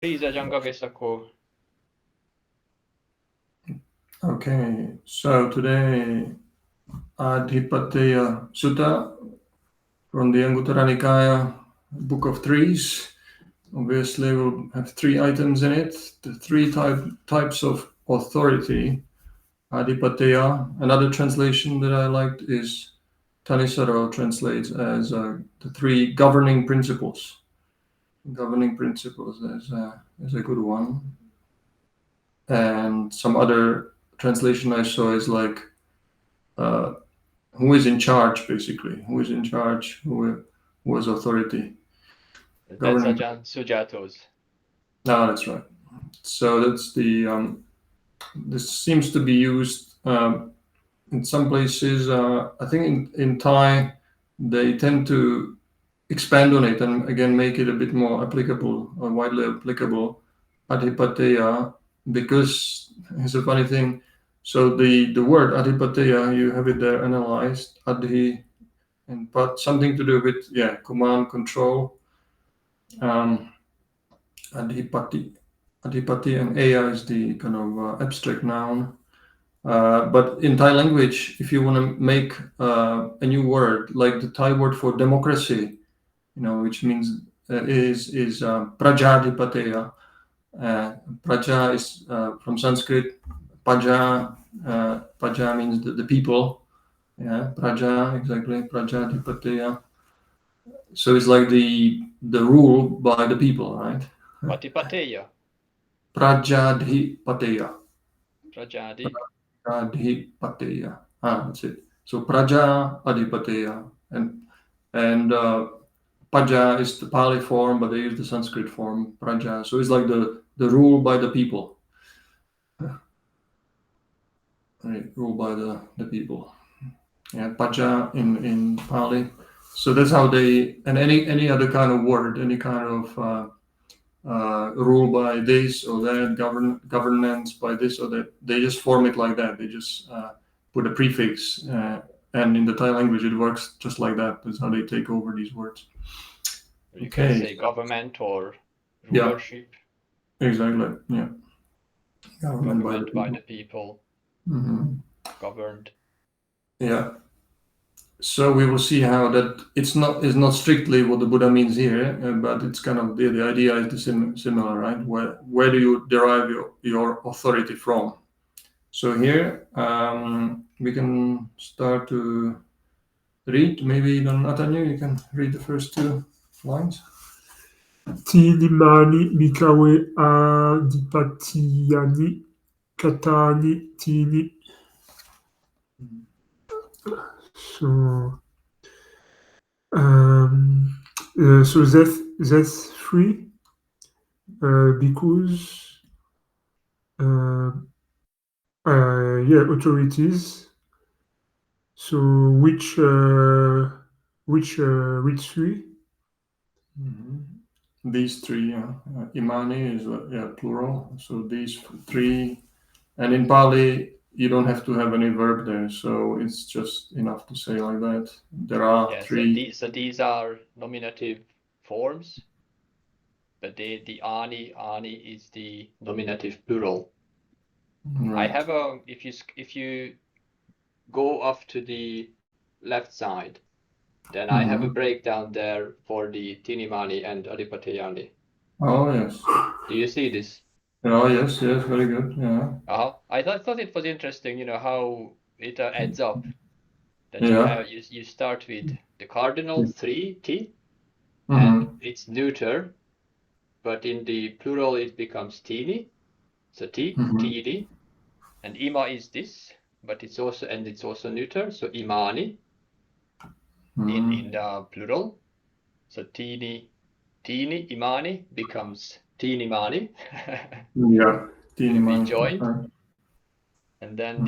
Please, Ajahn Gagesako. Okay, so today Ādhipateyya-sutta from the Anguttara Nikaya, Book of Trees. Obviously, we'll have 3 items in it. The 3 types of authority. Ādhipateyya. Another translation that I liked is Thanissaro translates as the 3 governing principles. Governing principles is a good one. And some other translation I saw is like who is in charge, basically. Who is in charge? Who has authority? That's Governing. Ajahn Sujato's. Ah, that's right. So that's the. This seems to be used in some places. I think in Thai, they tend to expand on it and again make it a bit more applicable or widely applicable. Adhipateya, because it's a funny thing. So the word Adhipateya, you have it there analyzed. Adhi but something to do with command control. Adhipati, adhipati and Aya is the kind of abstract noun. But in Thai language, if you want to make a new word, like the Thai word for democracy, which means is prajadipateya. Praja is from Sanskrit. Paja, paja means the people. Yeah, praja, exactly. Prajadipateya. So it's like the rule by the people, right? Patipateya. Prajadhipateya. Prajadi. Prajadhipateya. That's it. So Praja Adhipateya. And Paja is the Pali form, but they use the Sanskrit form, Praja. So it's like the rule by the people. Right, rule by the people. Yeah, Paja in Pali. So that's how they, and any other kind of word, any kind of rule by this or that, governance by this or that. They just form it like that. They just put a prefix, and in the Thai language, it works just like that. That's how they take over these words. You can say government or rulership. Yeah, exactly. Yeah. Government by the people. Mm-hmm. Governed. Yeah. So we will see how that is not strictly what the Buddha means here, but it's kind of the idea is similar, right? Where do you derive your authority from? So here we can start to read. Maybe Nathaniel, you can read the first 2 lines. Tinimani mikawe adipatiyani katani tini. So that's 3 because authorities. So which 3? Mm-hmm. These 3, imani is plural. So these 3, and in Pali you don't have to have any verb there, so it's just enough to say like that. There are 3. So these are nominative forms, but the ani is the nominative plural. Right. I have if you go off to the left side, then I have a breakdown there for the Tinimani and Adipateyani. Oh yes. Do you see this? Oh yes, very good. Yeah. I thought it was interesting, how it adds up. That you start with the cardinal 3 T, and it's neuter, but in the plural it becomes Tini, so T, Tini, and Ima is this, but it's also neuter, so Imani in the plural. So Tini, Imani becomes Tinimani. Yeah, Tinimani. Be joined. And then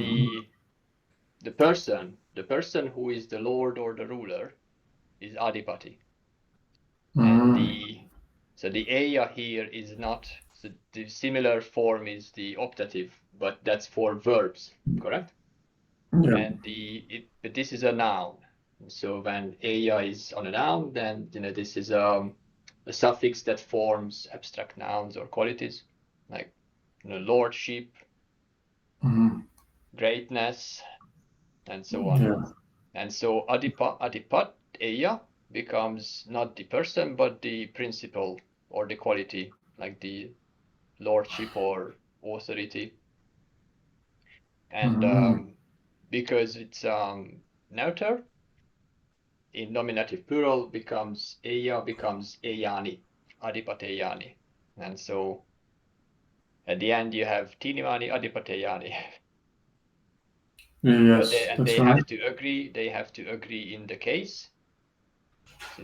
the person who is the lord or the ruler is Adipati. And the Aya here is not, so the similar form is the optative, but that's for verbs, correct? Yeah. And but this is a noun. So when Aya is on a noun, then this is a suffix that forms abstract nouns or qualities, like lordship, greatness, and so on. Yeah. And so Ādhipateyya becomes not the person, but the principle or the quality, like the lordship or authority. And because it's neuter, in nominative plural becomes Eyani, Ādhipateyani. And so at the end you have Tinimani Ādhipateyani. Yes, They have to agree. They have to agree in the case,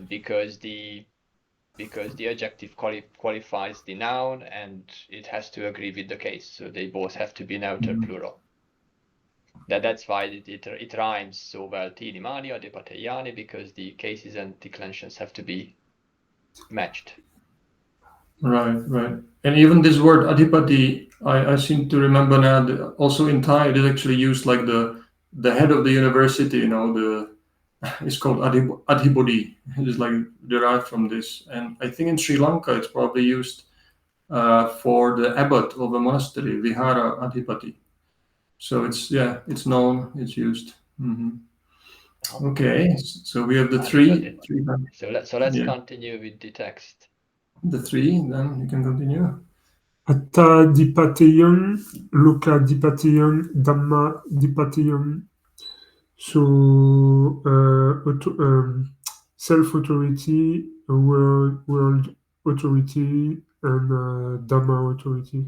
because the adjective qualifies the noun, and it has to agree with the case. So they both have to be neuter plural. That's why it rhymes so well, Tinimani Ādhipateyani, because the cases and declensions have to be matched. Right. And even this word Adhipati, I seem to remember now, also in Thai, it is actually used like the head of the university, it's called Adhipodi. It is like derived from this. And I think in Sri Lanka, it's probably used for the abbot of a monastery, Vihara Adhipati. So it's known, it's used. Okay, so we have the three. So let's continue with the text. The three, then you can continue. Ādhipateyam, Lokādhipateyam, Dhammādhipateyam. So self-authority, world authority, and Dhamma authority.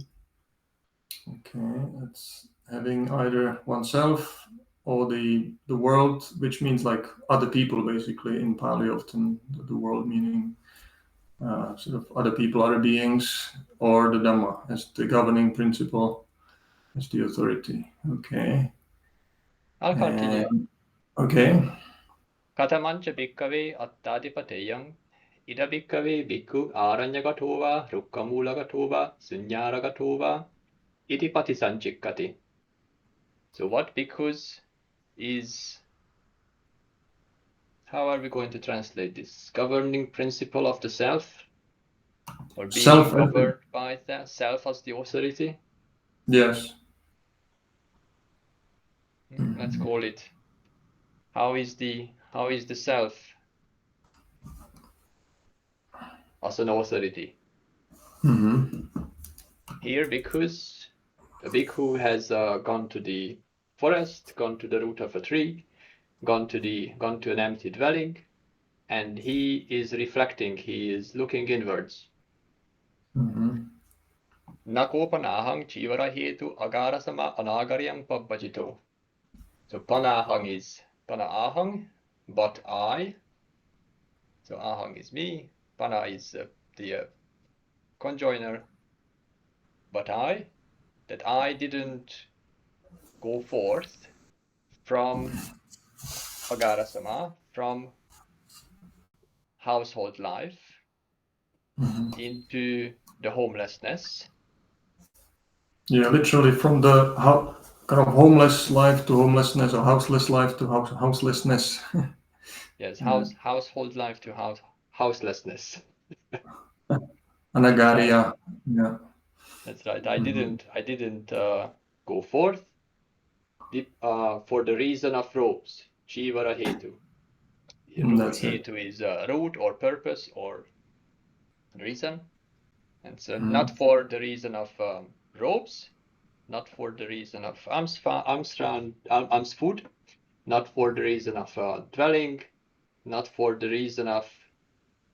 Okay, that's having either oneself or the world, which means like other people, basically. In Pāli, often the world meaning sort of other people, other beings, or the Dhamma as the governing principle, as the authority. Okay. I'll continue. Okay. Katamancha bhikkave attādhipateyyam ida bhikkave bhikkhu āranyagato rukkamūlagato va sunyāragato va idipati sanchikkati. So what bhikkhus is, how are we going to translate this? Governing principle of the self? Or being governed by the self as the authority? Yes. Let's call it, how is the self as an authority? Here, bhikkhus, a bhikkhu has gone to the forest, gone to the root of a tree, gone to an empty dwelling, and he is reflecting, he is looking inwards. Nakopanahang chivara hetu agarasama anagaryam pabbajito. So panahang is panahang, but I. So ahang is me, pana is the conjoiner, but I didn't go forth from agarasama, from household life, into the homelessness. Yeah, literally from the kind of homeless life to homelessness, or houseless life to houselessness. Yes, household life to houselessness. Anagarya. Yeah. That's right. I didn't go forth for the reason of robes. Chivara hetu. Hetu is root or purpose or reason. And so not for the reason of robes, not for the reason of almsfood, not for the reason of dwelling, not for the reason of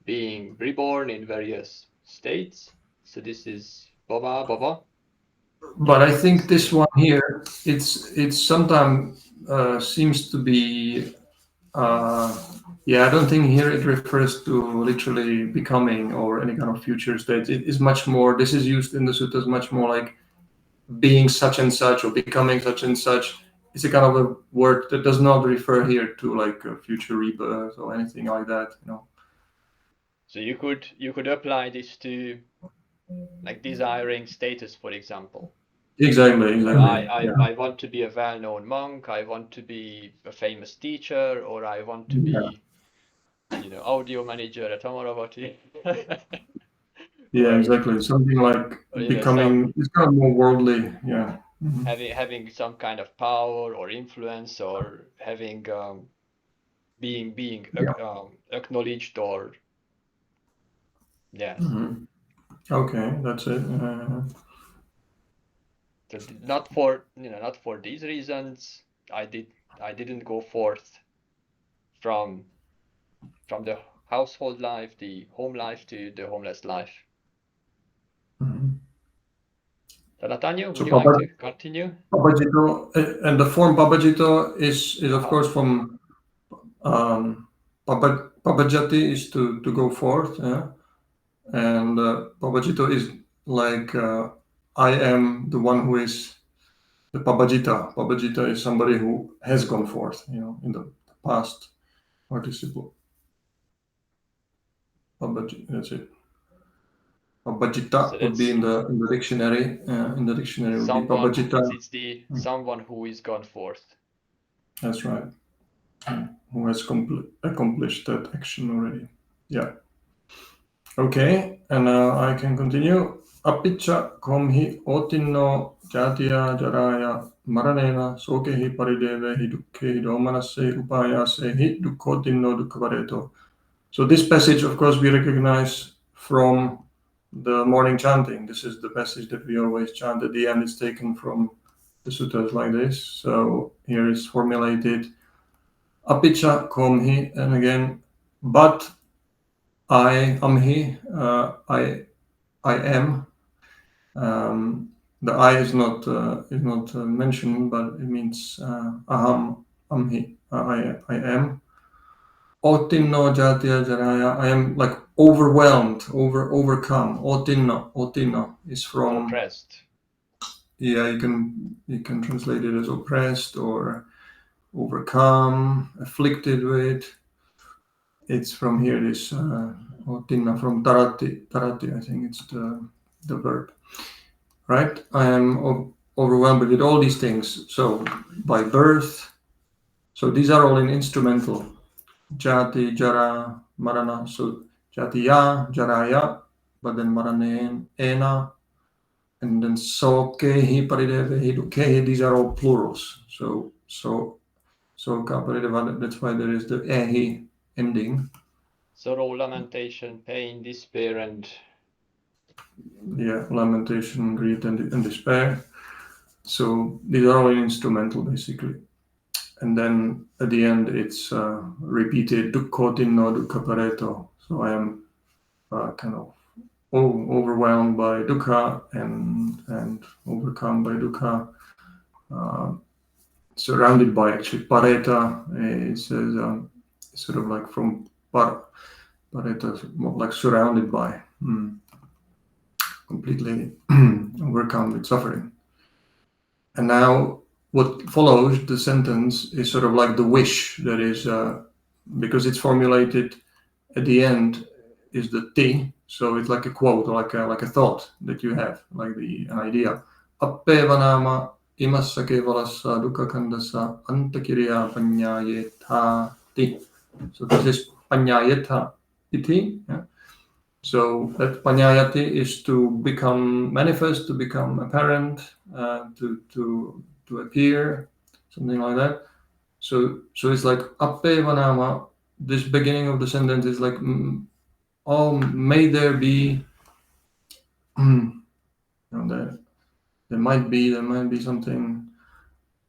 being reborn in various states. So this is Baba. But I think this one here, it's sometimes seems to be, I don't think here it refers to literally becoming or any kind of future state. It is much more, this is used in the suttas much more like being such and such or becoming such and such. It's a kind of a word that does not refer here to like a future rebirth or anything like that, So you could apply this to like desiring status, for example. Exactly. I want to be a well-known monk, I want to be a famous teacher, or I want to be audio manager at Amaravati. Yeah, Or, exactly. Something like becoming, it's kind of more worldly. Yeah. having some kind of power or influence, or having being acknowledged, or yes. Okay, that's it. So not for these reasons I didn't go forth from the household life, the home life, to the homeless life. So Nathaniel, would So you like to continue? Papagito, and the form Papagito is of course from Papajati is to go forth, yeah? And Papagito is like I am the one who is the Papajita. Papajita is somebody who has gone forth, in the past participle. That's it. Papajita So would be that's in the dictionary. In the dictionary would be someone. Papajita. It's the someone who is gone forth. That's right. Who has accomplished that action already. Yeah. Okay, and now I can continue. Apicca komhi otinno jatiya jaraya maranena sokehi paridevehi dukkehi domanassehi upayasehi dukkotinno dukkavareto. So this passage, of course, we recognize from the morning chanting. This is the passage that we always chant at the end. It's taken from the suttas like this. So here is formulated Apicca komhi, and again, but I am he, I am. The I is not mentioned, but it means aham, amhi, I am. Otinno jatiya jaraya, I am like overwhelmed, overcome. Otinno is from, Oppressed. yeah, you can translate it as oppressed or overcome, afflicted with. It's from here, this otinna, from tarati, I think it's the verb. Right? I am overwhelmed with all these things. So by birth, so these are all in instrumental. Jati, jara, marana. So jatiya, jaraya, but then marane, ena, and then sokehi, paridevehi, dukehi. These are all plurals. So soka, parideva. That's why there is the ehi ending. Sorrow, lamentation, pain, despair, and Yeah, lamentation, grief, and despair. So these are all in instrumental, basically. And then at the end it's repeated dukkhotinno dukkhapareto. So I am kind of overwhelmed by dukkha and overcome by dukkha, surrounded by, actually, pareta. It says sort of like from pareta, like surrounded by, completely overcome with suffering. And now what follows the sentence is sort of like the wish that is, because it's formulated at the end, is the ti. So it's like a quote, or like a thought that you have, like an idea. Appevanama imassa kevalassa dukkakandassa antakirya panyayetha ti. So this is panyayetha iti. Yeah? So that panyayati is to become manifest, to become apparent, to appear, something like that. So it's like appevanama. This beginning of the sentence is like, oh, may there be, there might be something,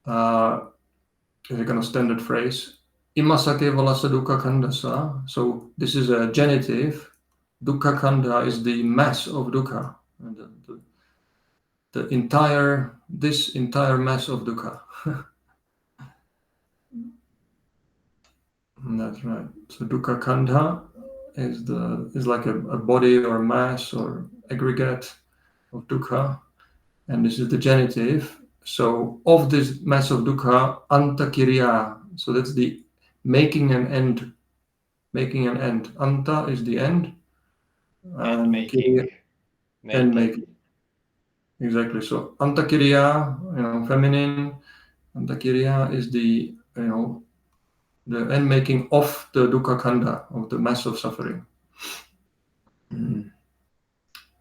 is a kind of standard phrase. Imasake valasa dukkha khandasa. So this is a genitive. Dukkha khanda is the mass of dukkha. This entire mass of dukkha. That's right. So dukkha khandha is like a body or mass or aggregate of dukkha, and this is the genitive. So of this mass of dukkha, antakirya. So that's the making an end. Making an end. Anta is the end. and making. And making. Exactly. So antakirya, feminine. Antakirya is the end making of the dukkha khanda, of the mass of suffering. And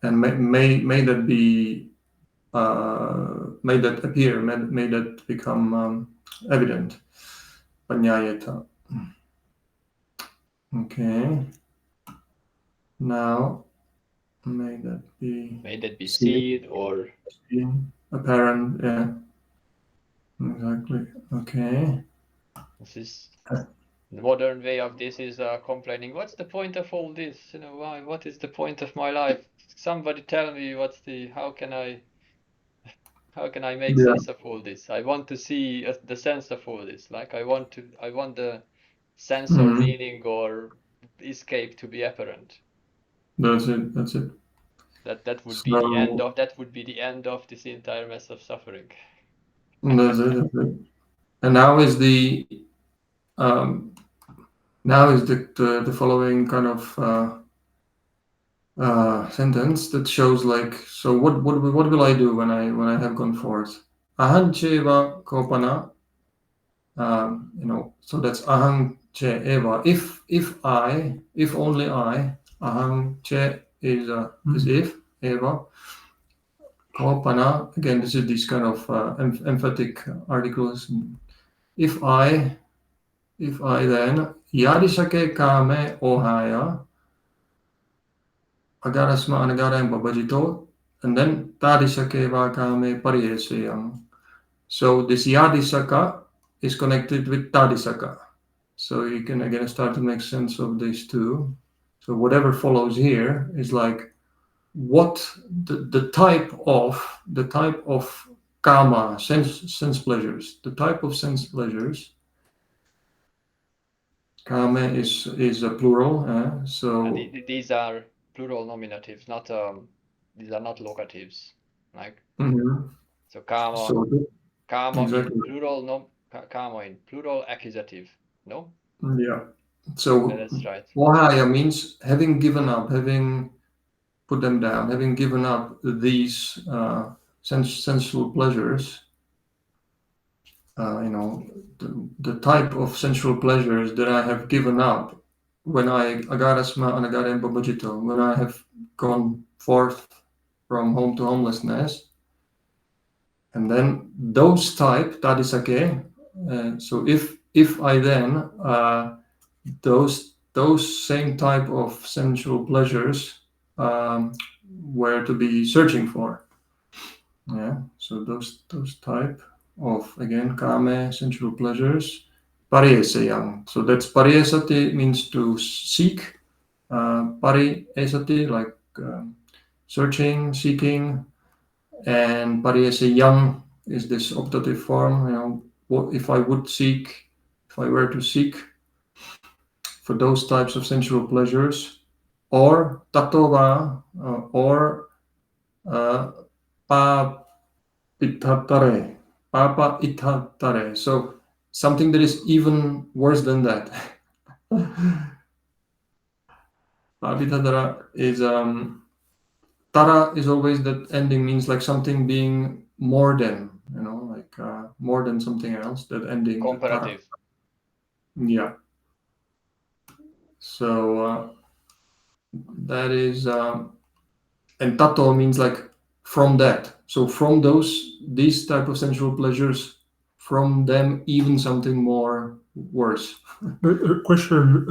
may that be, may that appear, may that become evident. Panyayata. Okay. Now, may that be seen or apparent. Yeah. Exactly. Okay. this is the modern way of this is complaining. What's the point of all this? You know, why? What is the point of my life? Somebody tell me how can I make sense of all this? I want to see the sense of all this. Like I want the sense or meaning or escape to be apparent. That's it. That's it. That would be the end of this entire mess of suffering. That's it. That's it. And now is the following kind of sentence that shows like, so what will I do when I have gone forth? Aham cheva kopana. So that's aham che eva. If only I, aham che is if, eva. Kopana, again, this is these kind of emphatic articles. If I then, yadisake kame ohaya, agarasma anagara and babajito, and then tadisake va kame pariyeseyam. So this yadisaka is connected with tadisaka. So you can again start to make sense of these two. So whatever follows here is like what the type of kama, sense pleasures, the type of sense pleasures. Kama is a plural, so and these are plural nominatives, not these are not locatives, like so kama. Kama exactly. In plural, no, kama in plural accusative, no? Yeah. So that's right. Ohaya means having given up, having put them down, having given up these sensual pleasures. The type of sensual pleasures that I have given up when I agarasma anagara and babajito, when I have gone forth from home to homelessness. And then those type, tadisake, so if I then, those same type of sensual pleasures were to be searching for. Yeah, so those type of, again, kame, sensual pleasures, pariyeseyam. So that's pariyesati means to seek, pariyesati like searching, seeking, and pariyeseyam is this optative form. What if I were to seek for those types of sensual pleasures, or tatova, or papa itatare. So something that is even worse than that. Papitatara is tara is always that ending means like something being more than, like more than something else. That ending comparative. Yeah. So that is and tato means like from that. So from these type of sensual pleasures, from them even something more worse. A question.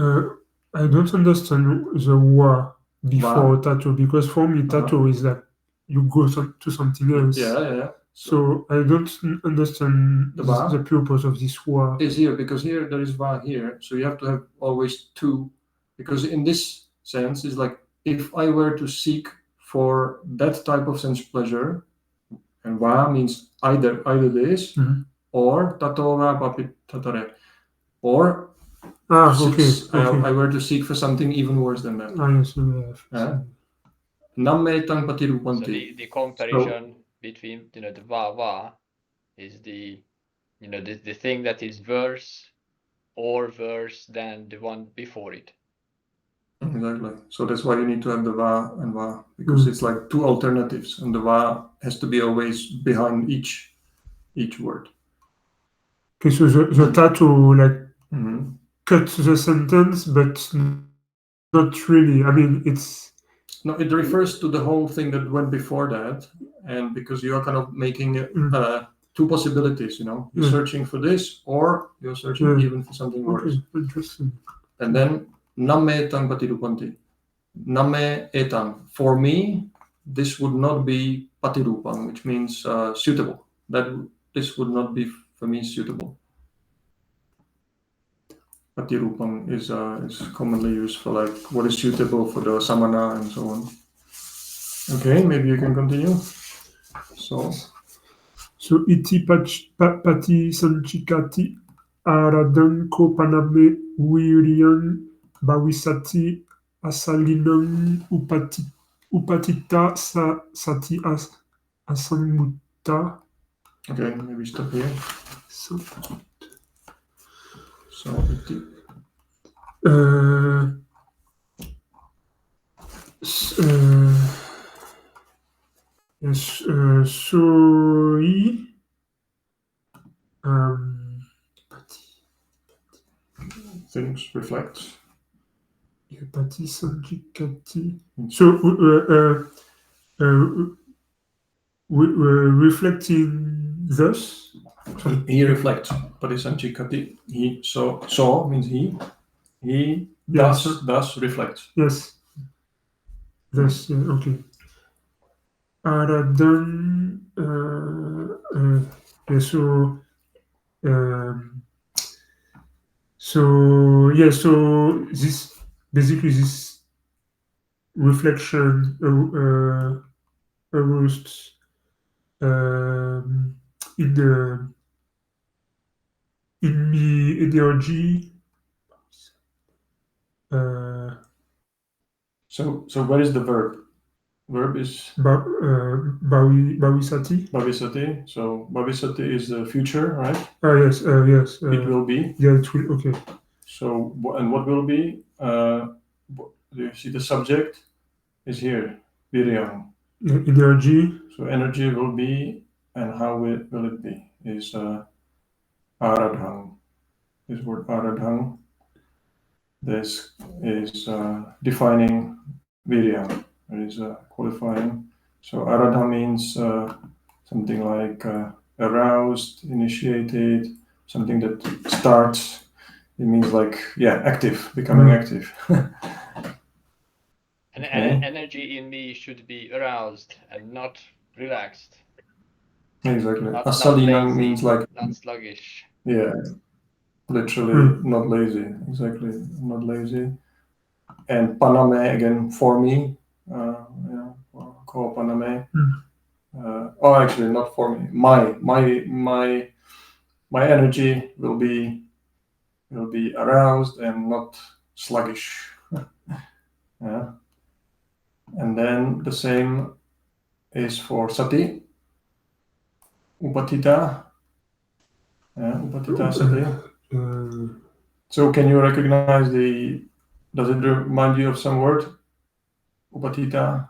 I don't understand the wa before tattoo, because for me tattoo is that you go to something else. Yeah. So I don't understand the purpose of this wa. Is here because here there is va here, so you have to have always two, because in this sense it's like if I were to seek for that type of sense pleasure, and va means either this or tatova papitatare, or I were to seek for something even worse than that. Nammetang patirupanti. So the comparison between the va is the the thing that is worse or worse than the one before it. Exactly. So that's why you need to have the va and va, because it's like two alternatives, and the va has to be always behind each word. Okay, so the tattoo, like cut the sentence, but not really. I mean, it's... No, it refers to the whole thing that went before that, and because you are kind of making two possibilities, you're searching for this, or you're searching even for something worse. Interesting. And then namme etang patirupanti. Namme etang. For me, this would not be patirupang, which means suitable. This would not be for me suitable. Patirupang is commonly used for like what is suitable for the samana and so on. Okay, maybe you can continue. So iti pati sanchikati aradang ko paname wiriyan bawisati asalinang upatita sati asamutta. Okay, maybe stop here. So iti. Yes, sorry. Things reflect. Pati sanjikati. So, reflecting thus. He reflects. Pati sanjikati. He so means he. He thus reflects. Yes. Thus, okay. Aradhan. So this basically this reflection aroused in me energy. So where is the verb? Verb is Bhavisati. Bhavisati. So Bhavisati is the future, right? Yes. It will be. Yeah, it will. Okay. So and what will be? Do you see the subject is here? Viryam. Energy. So energy will be, and how will it be? Is aradhang. This word aradhang. This is defining viryam. It is qualifying. So aradha means something like aroused, initiated, something that starts. It means like active, becoming active. And energy in me should be aroused and not relaxed. Exactly. Asalinang means like not sluggish. Yeah, literally not lazy. Exactly, not lazy. And paname again for me. Call paname. Actually, not for me. My energy will be aroused and not sluggish. Yeah. And then the same is for sati. Upatita. Upatita sati. So can you recognize does it remind you of some word? Upatita.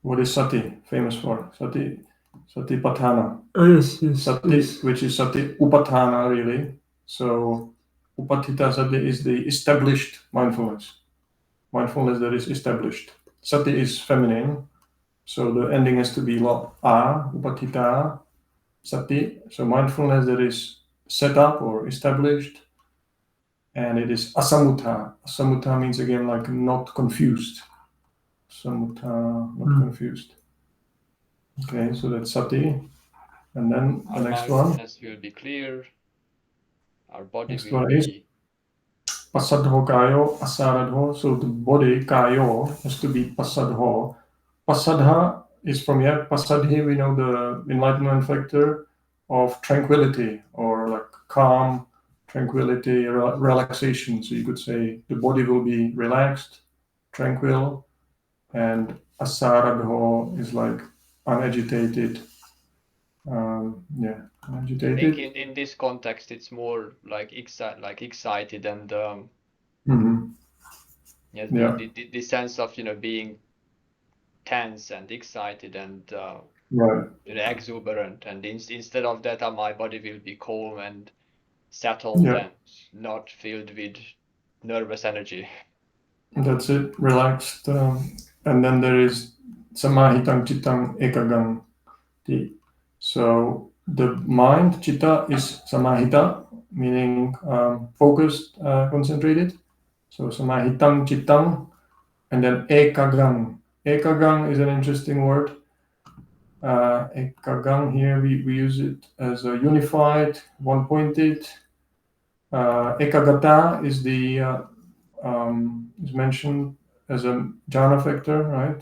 What is sati famous for? Sati patthana. Yes. Sati, yes. Which is sati upatthana really. So upatita sati is the established mindfulness. Mindfulness that is established. Sati is feminine, so the ending has to be upatita sati. So mindfulness that is set up or established, and it is asamutta. Asamutta means again like not confused. Samutta, not confused. Okay, so that's sati. And then the next one. Our mindfulness will be clear. Our body next will one be... is pasadho kayo asaradho. So the body, kayo, has to be pasadho. Pasadha is from here. Pasadhi, we know the enlightenment factor of tranquility or like calm, tranquility, relaxation. So you could say the body will be relaxed, tranquil, and asaradho is like unagitated. Agitated. I think in this context, it's more like excited and the sense of being tense and excited and Right. exuberant, and instead of that, my body will be calm and settled and not filled with nervous energy. That's it, relaxed. And then there is samahitang chittang ekagang. So the mind, chitta, is samahita, meaning focused, concentrated. So samahitang chittang, and then ekagang. Ekagang is an interesting word. Ekagang here, we use it as a unified, one-pointed. Ekagata is is mentioned as a jhana factor, right?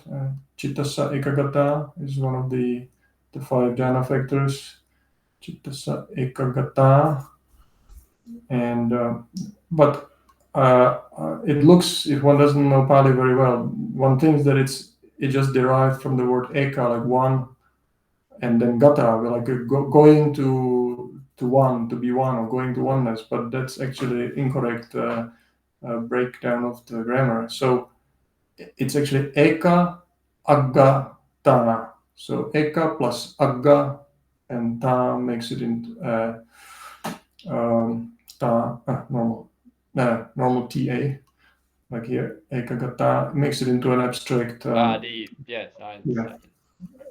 Chittasa ekagata is one of the 5 jhana factors. Chittasa ekagata, and but it looks, if one doesn't know Pali very well, one thinks that it just derived from the word eka, like one, and then gata, like going to one, to be one, or going to oneness. But that's actually incorrect breakdown of the grammar. So it's actually eka, agga, ta. So eka plus agga and ta makes it into ta, normal ta, like here, ekagata makes it into an abstract. Yes, I Yeah, understand.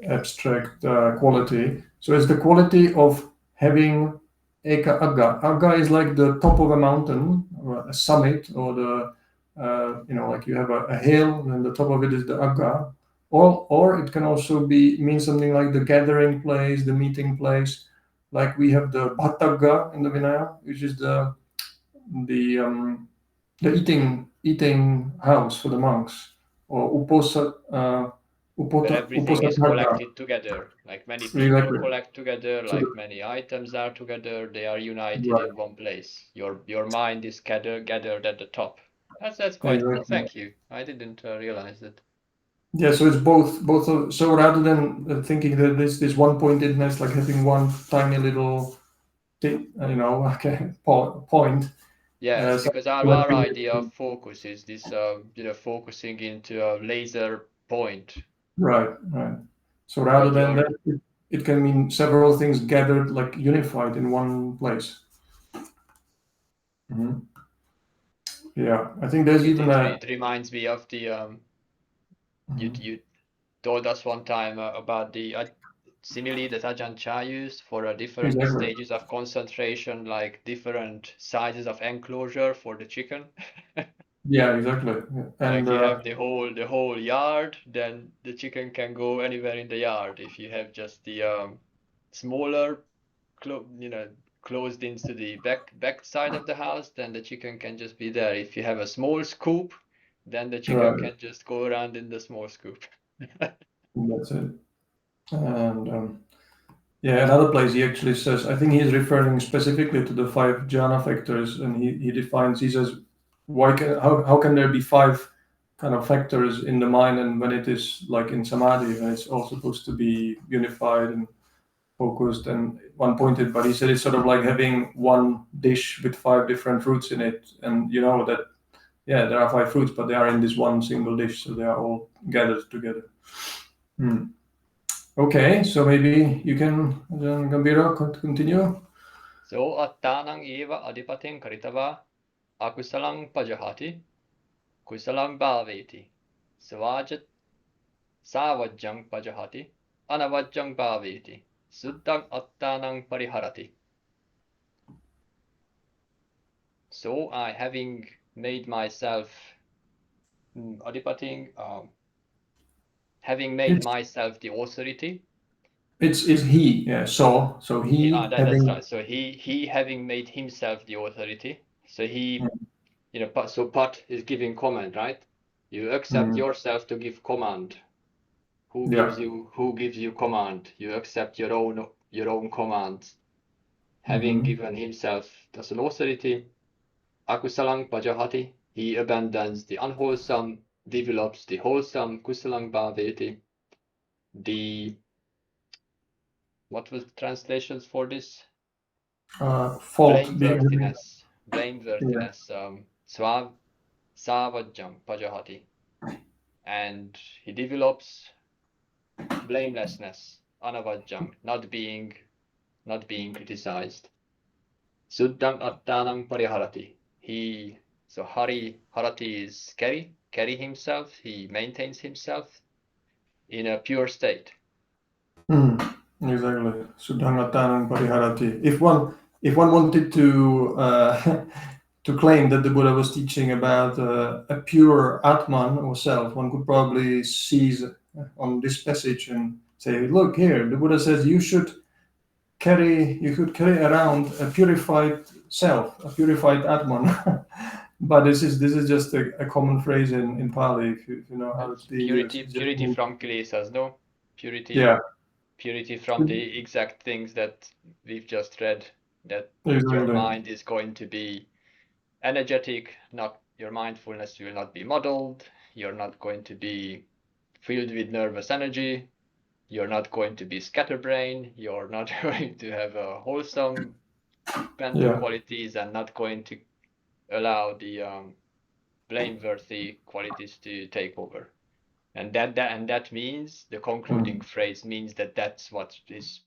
abstract quality. So it's the quality of having eka agga. Agga is like the top of a mountain, or a summit, or the like you have a hill, and the top of it is the agga. Or it can also mean something like the gathering place, the meeting place. Like we have the bhattagga in the Vinaya, which is the eating house for the monks, or Where everything is uposatagga. collected together, like many people Exactly. collect together, So like many items are together, they are united right, in one place. Your mind is gathered at the top. That's quite cool. exactly. Thank you. I didn't realize that. Yeah, so it's both. So rather than thinking that this one pointedness, like having one tiny little thing, like a point. Yes, So because our idea of focus is this, focusing into a laser point. right. So rather But than your that, it can mean several things gathered, like unified in one place. Mhm. Yeah, I think there's even it reminds me of the you told us one time about the simile that Ajahn Chah used for different exactly. stages of concentration, like different sizes of enclosure for the chicken. Yeah, exactly. And Like you have the whole yard, then the chicken can go anywhere in the yard. If you have just the smaller, closed into the back side of the house, then the chicken can just be there. If you have a small scoop, then the chicken right, can just go around in the small scoop. that's it. And yeah, another place he actually says, I think he's referring specifically to the 5 jhana factors, and he defines, he says, how can there be 5 kind of factors in the mind, and when it is like in samadhi, when it's all supposed to be unified and focused and one pointed, but he said it's sort of like having one dish with 5 different fruits in it, and you know that, yeah, there are 5 fruits, but they are in this one single dish, so they are all gathered together. Okay, so maybe you can, Gambira, continue. So attanang eva adipatin karitava akusalang pajahati kusalang bhaveti savajat savajjang pajahati anavajjang bhaveti suddhang attanang pariharati. So I, having made myself adipating, having made It's myself the authority. it's he, yeah. So he That's having right. So he having made himself the authority. So he, so Pat is giving command, right? You accept yourself to give command. yeah. Who gives you command? You accept your own commands. Having given himself as an authority, akusalang pajahati, he abandons the unwholesome, develops the wholesome, kusalang bhaveti. What was the translations for this? Fault being yeah. Blameworthiness, savajjam pajahati, and he develops blamelessness. anavajjang, not being criticized. Suddhang attanang pariharati. Harati is carry himself, he maintains himself in a pure state. Exactly. Suddhang attanang pariharati. If one wanted to to claim that the Buddha was teaching about a pure Atman or self, one could probably seize on this passage and say, look here, the Buddha says you should carry around a purified self, a purified Atman. But this is just a common phrase in Pāli, if you know how it's being used. Purity from kilesas, no? Purity. Yeah. Purity from the exact things that we've just read, that Exactly. your mind is going to be energetic, not your mindfulness will not be muddled, you're not going to be filled with nervous energy, you're not going to be scatterbrained, you're not going to have a wholesome mental qualities, and not going to allow the blameworthy qualities to take over. And that means, the concluding phrase means that that's what is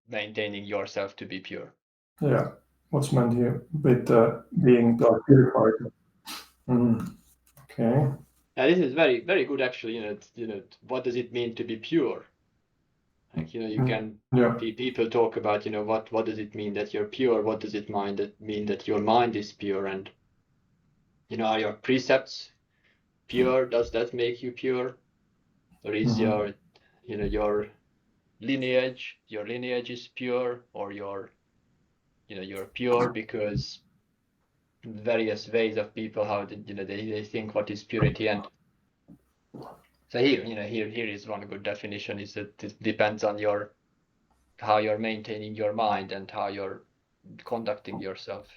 maintaining yourself to be pure. Yeah, what's meant here with being purified. Okay. Now this is very, very good, actually. What does it mean to be pure? Like, you can. People talk about, what does it mean that you're pure? What does it mean that your mind is pure? And are your precepts pure? Does that make you pure? Or is your lineage is pure, or you're pure because various ways of people how they think what is purity. And so here is one good definition, is that it depends on how you're maintaining your mind and how you're conducting yourself.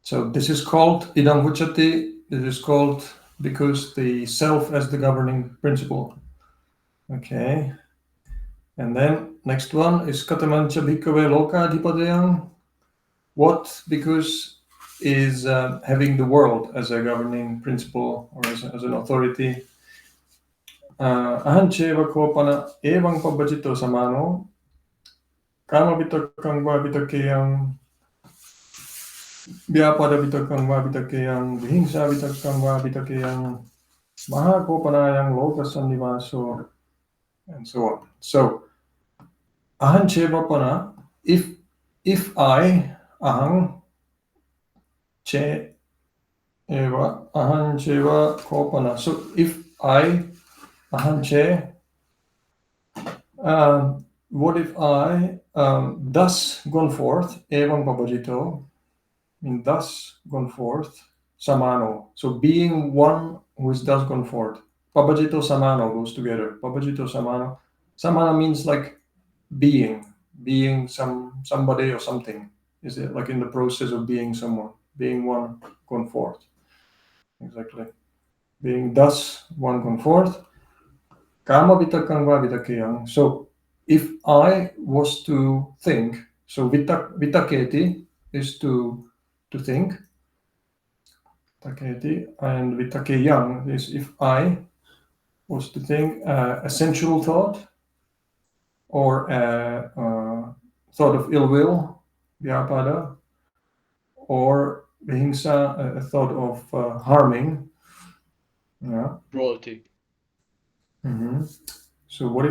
So this is called idam vucati. This is called because the self as the governing principle. Okay. And then next one is katamancha bhikkhave loka ādhipateyang. What? Because is having the world as a governing principle or as an authority. Ahancheva kopana evang pabhajito samano kama vitakang va vitakeyang vyapada vitakang va vitakeyang vihingsa vitakang va vitakeyang mahakopanayang lokasannivaso, and so on. So ahancheva pana, if I, ahang che eva ahancheva kopana. So if I, ahanche, what if I thus gone forth, evam pabhajito, thus gone forth, samano. So being one who is thus gone forth. Pabhajito samano goes together. Pabhajito samano. Samana means like being somebody or something. Is it like in the process of being someone, being one gone forth? Exactly. Being thus one gone forth. Kama vitakang va vitakeyang. So if I was to think, so vitaketi is to think. Vitaketi, and vitakeyang is if I was to think a sensual thought or a thought of ill will, vyapada, or vihingsa, a thought of harming. Yeah. Cruelty. So what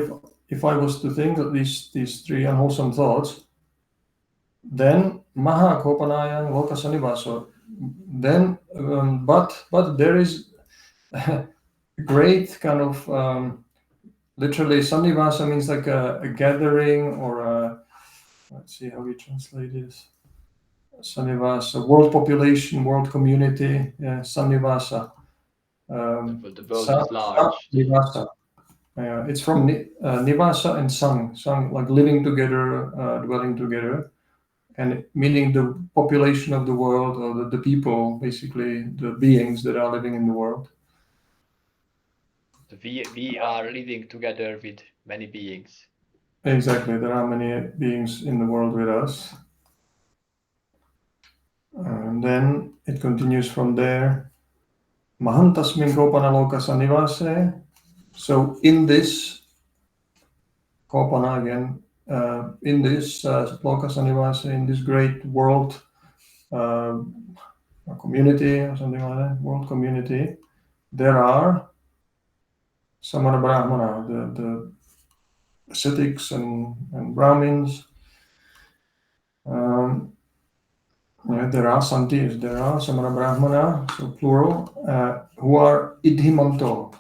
if I was to think of these three unwholesome thoughts, then maha kopanayang lokasanivaso, then but there is a great kind of literally sannivasa means like a gathering or a, let's see how we translate this. Sannivasa, world population, world community, sannivasa. The world is large. Nivasa. It's from nivasa and sang, like living together, dwelling together, and meaning the population of the world, or the people, basically the beings that are living in the world. We are living together with many beings. Exactly, there are many beings in the world with us. And then it continues from there. Mahantasmin kopanaloka sannivase. So in this Kopana again, in this Loka Sanivasa, in this great world community or something like that, world community, there are Samana Brahmana, the ascetics and Brahmins. There are Santis, there are Samana Brahmana, so plural, who are Idhimanto.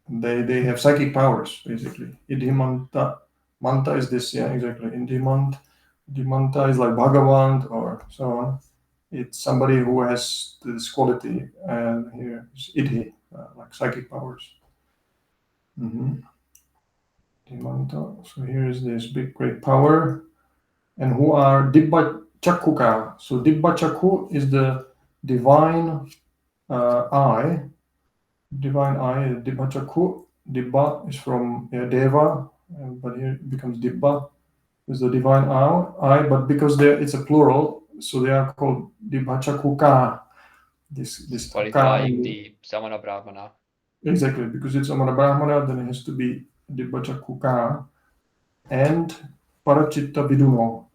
They have psychic powers, basically. Idhimanta. Manta is this, yeah, exactly. Idhimanta is like Bhagavan or so on. It's somebody who has this quality, and here is Idhi, like psychic powers. Idhimanta. So here is this big, great power, and who are Dibba Chakkuka. So Dibba Chakku is the divine eye. Divine eye, Dibba Chakku. Dibba is from Deva, but here it becomes Dibba. Is the divine eye, but because it's a plural, so they are called Dibba Chakkuka. This qualifying the Samana Brahmana. Exactly, because it's Samana Brahmana, then it has to be Dibba Chakkuka and Parachitta Viduno.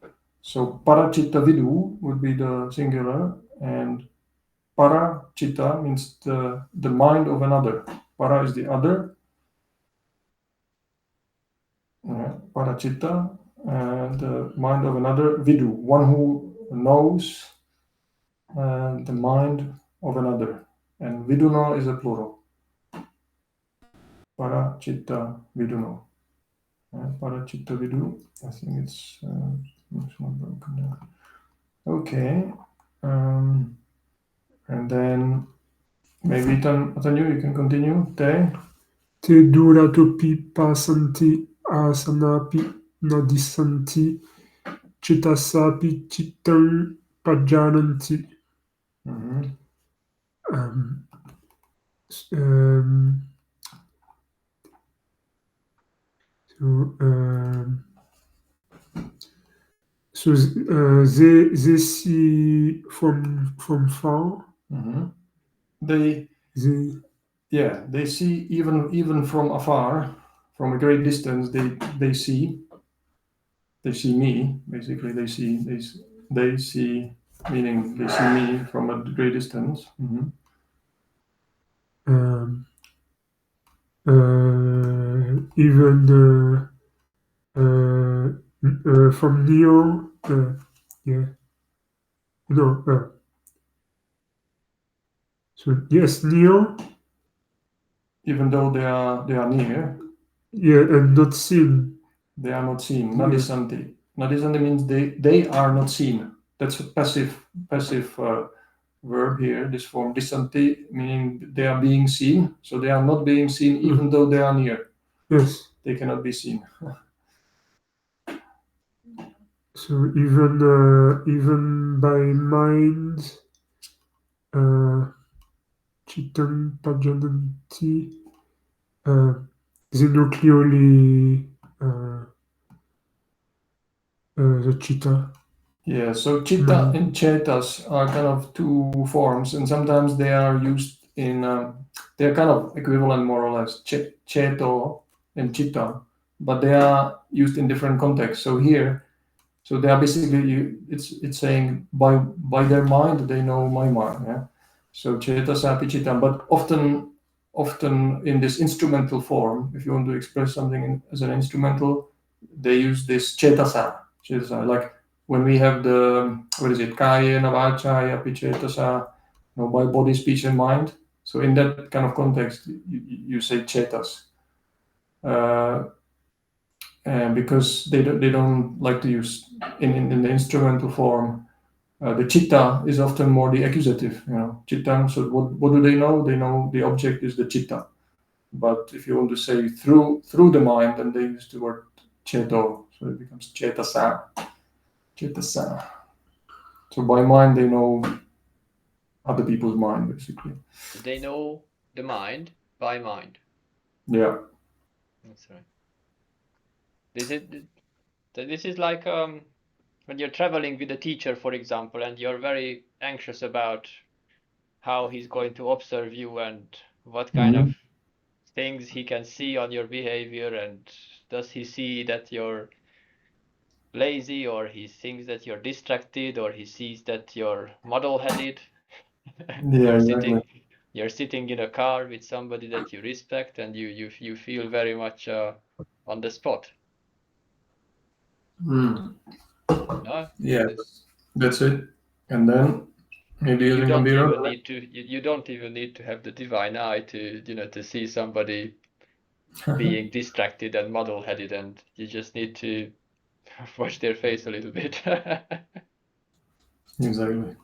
So Parachitta Vidu would be the singular, and Parachitta means the mind of another. Para is the other. Parachitta, the mind of another. Vidu, one who knows the mind of another. And Viduno is a plural. Parachitta Viduno. Parachitta Vidu. I think it's not broken down. Okay. And then maybe Atanyu, you can continue. Te duratopi pasanti asanapi nadisanti chitasapi chittam pajananti. So they see from far. They see even from afar, from a great distance. They see me, basically. They see, meaning they see me from a great distance. Even from Neo, so yes, Neo. Even though they are near. Yeah, and not seen. They are not seen. Nadisanti. Nadisanti means they are not seen. That's a passive verb here. This form disanti, meaning they are being seen. So they are not being seen even though they are near. Yes. They cannot be seen. So even by mind, Chitam Pajananti, they know clearly the chitta. Yeah, so chitta and chetas are kind of two forms, and sometimes they are used in, they're kind of equivalent more or less, cheto and chitta, but they are used in different contexts. So here, so they are basically, it's saying by their mind they know my mind. Yeah. So chetasapi chitta, but often in this instrumental form, if you want to express something as an instrumental, they use this chetasa, like when we have the, kayena vachaya pichetasa, by body, speech, and mind. So in that kind of context, you say chetas. Because they don't like to use in the instrumental form. The chitta is often more the accusative, chitta. So what do they know? They know the object is the chitta. But if you want to say through the mind, then they use the word cheto, so it becomes chetasa. So by mind, they know other people's mind, basically. They know the mind by mind. Yeah. That's right. This is like when you're traveling with a teacher, for example, and you're very anxious about how he's going to observe you and what kind of things he can see on your behavior, and does he see that you're lazy, or he thinks that you're distracted, or he sees that you're muddle-headed. Yeah, exactly. You're sitting in a car with somebody that you respect, and you feel very much on the spot. Mm. No? Yeah, that's it. And then maybe You using don't computer. even need to you don't even need to have the divine eye to to see somebody being distracted and muddle-headed, and you just need to watch their face a little bit. Exactly.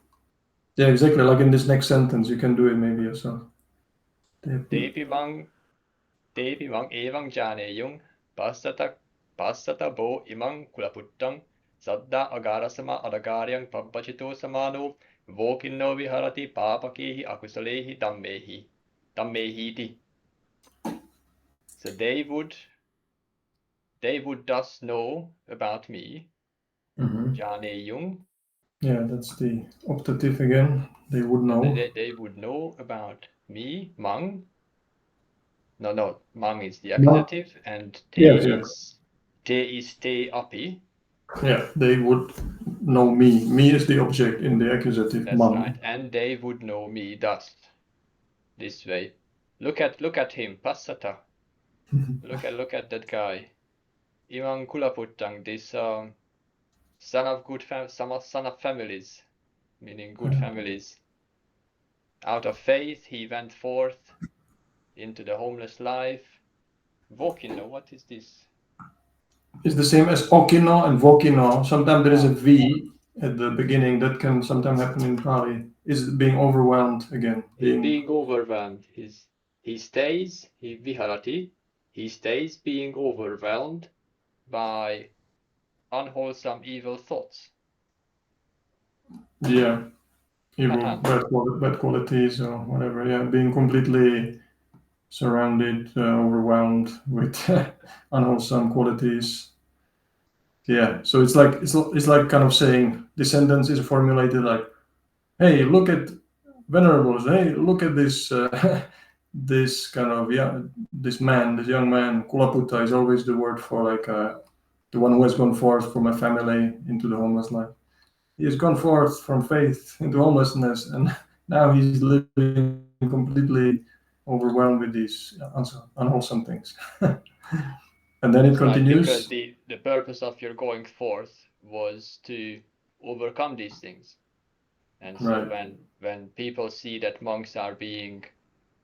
Yeah, exactly. Like in this next sentence, you can do it maybe yourself. Tepi mang evang janeyung passata bo imang kulaputtang saddha agarasama adagaryang pabbachito samano vokinno viharati papakehi akusalehi dhammehiti. So they would thus know about me. Janeyung. Yeah, that's the optative again. They would know. They would know about me, mang. No, mang is the accusative, and te is te api. Yeah, they would know me. Me is the object in the accusative. That's Mang. right, and they would know me thus, this way. Look at him, Passata. Look at that guy, Imam Kulaputtang, this son of families, meaning good families. Out of faith, he went forth into the homeless life. Vokino, what is this? It's the same as okino and vokino. Sometimes there is a V at the beginning. That can sometimes happen in Pāli. Is being overwhelmed again. Being overwhelmed. He stays being overwhelmed by unwholesome evil thoughts. Yeah. Evil, bad qualities or whatever. Yeah, being completely surrounded, overwhelmed with unwholesome qualities. Yeah, so it's like kind of saying this sentence is formulated like, "Hey, look at venerables. Hey, look at this this kind of this young man. Kulaputta is always the word for like the one who has gone forth from a family into the homeless life. He has gone forth from faith into homelessness, and now he's living completely overwhelmed with these unwholesome things." And then it continues. Right, because the purpose of your going forth was to overcome these things. And so when people see that monks are being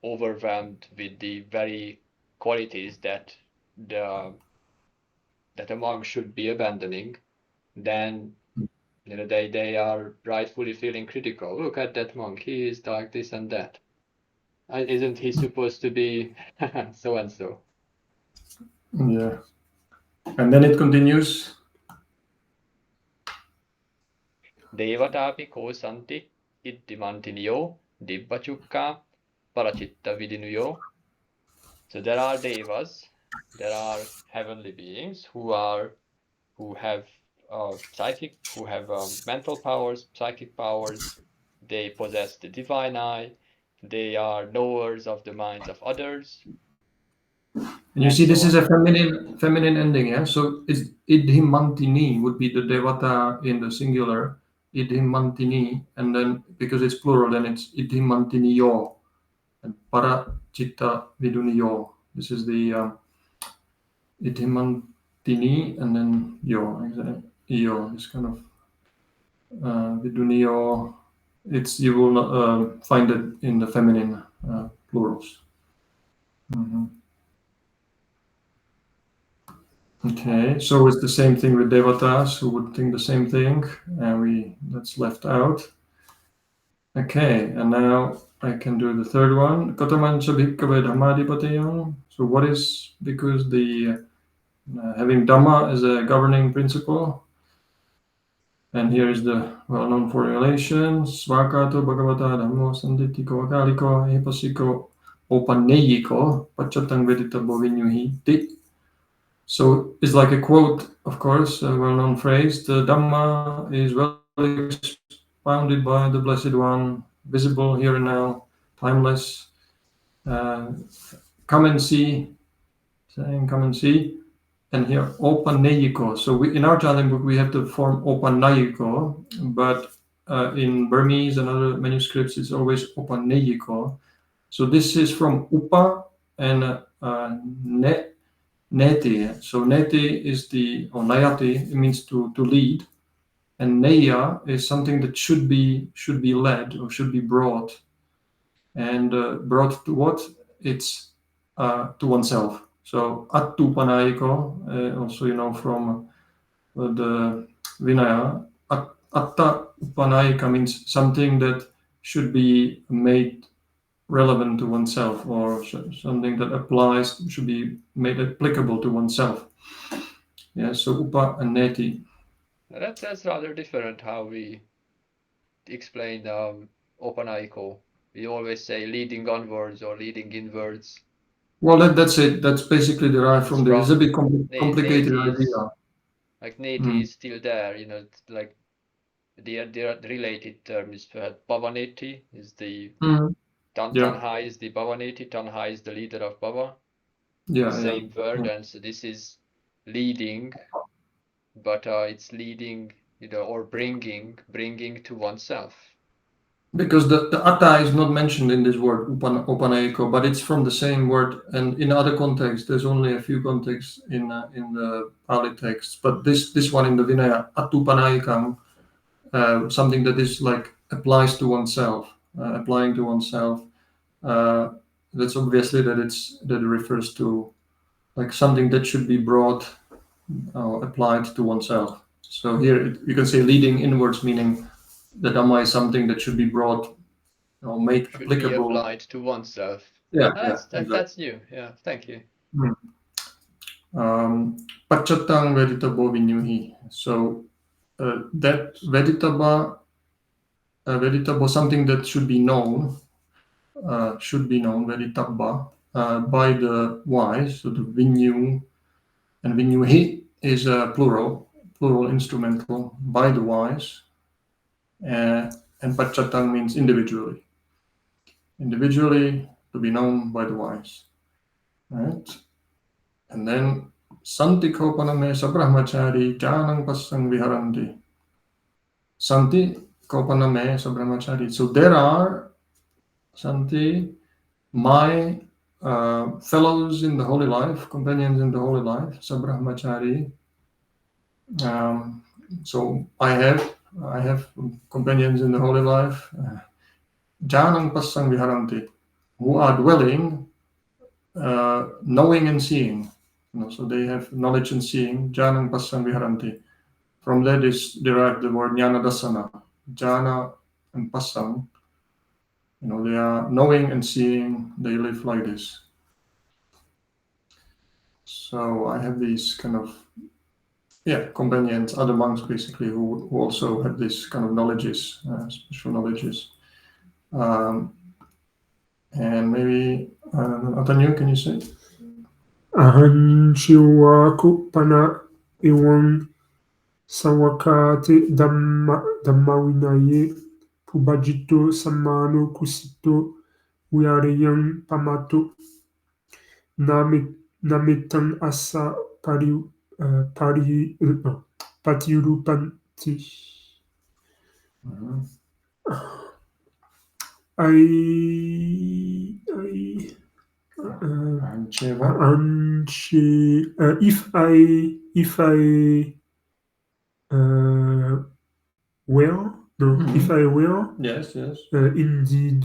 overwhelmed with the very qualities that a monk should be abandoning, then they are rightfully feeling critical. Look at that monk, he is like this and that. Isn't he supposed to be so and so? Yeah. And then it continues. Devatapi kosanti iddimantiniyo dibbachukka parachitta vidinuyo. So there are devas, there are heavenly beings who have mental powers, psychic powers. They possess the divine eye. They are knowers of the minds of others. And you see, this is a feminine ending, yeah. So it's idhimantini would be the devata in the singular, idhimantini, and then because it's plural, then it's idhimantiniyo and parachitta viduniyo. This is the idhimantini and then yo, this kind of viduniyo. You will find it in the feminine plurals. Okay, so it's the same thing with devatas who would think the same thing, and that's left out. Okay, and now I can do the third one. Katamancha bhikkave Ādhipateyya. So what is, because the having Dhamma as a governing principle, and here is the well-known formulation: Svakato Bhagavata Dhammo Sanditiko Akaliko Epasiko Opaneyiko Pachatang Vedita Bovinyuhi. So it's like a quote, of course, a well-known phrase. The Dhamma is well expounded by the Blessed One, visible here and now, timeless, come and see, saying come and see. And here, opanayiko. So in our Italian book, we have the form opanayiko, but in Burmese and other manuscripts, it's always opanayiko. So this is from upa and neti. So neti is or nayati, it means to lead. And neya is something that should be led or should be brought. And brought to what? It's to oneself. So attupanayiko, also from the Vinaya, atta upanayika means something that should be made relevant to oneself, or something that should be made applicable to oneself. Yeah, so upa and neti. That's rather different how we explain opanayiko. We always say leading onwards or leading inwards. Well, that's it. That's basically derived from the. It's a bit complicated idea. Like neti is still there, like the related term is Bhavaneti is the Tanhai is the Bhavaneti, Tanhai is the leader of Bhava. Yeah, the same word, and so this is leading, but it's leading, or bringing to oneself. Because the atta is not mentioned in this word opanayiko, but it's from the same word, and in other contexts, there's only a few contexts in the Pāli text, but this one in the Vinaya, attupanayikam, something that is like applies to oneself, applying to oneself. That's obviously that it refers to like something that should be brought or applied to oneself. So here you can say leading inwards, meaning the Dhamma is something that should be brought or made should applicable. Be applied to oneself. Yeah, that's new. Yeah, thank you. Pachatang veditabo vinyuhi. So that veditabo, something that should be known, veditaba, by the wise. So the vinyu and vinyuhi is a plural instrumental, by the wise. And pachatang means individually to be known by the wise, right? And then santi kopaname sabrahmachari janang pasang viharanti. Santi kopaname sabrahmachari. So there are santi, my fellows in the holy life, companions in the holy life, sabrahmachari. So I have companions in the holy life, janang pasang viharanti, who are dwelling, knowing and seeing. So they have knowledge and seeing, janang pasang viharanti. From that is derived the word jnana dasana. Jnana and pasang, they are knowing and seeing, they live like this. So I have these kind of companions, other monks basically, who also have this kind of knowledges, special knowledges. And maybe Atanyu, can you say? Ahan shiwa kupana iwang sawakate dhammawinaye pubajito samano kusito wiareyang pamato namitang asa patiurupanti. If I were, yes, indeed,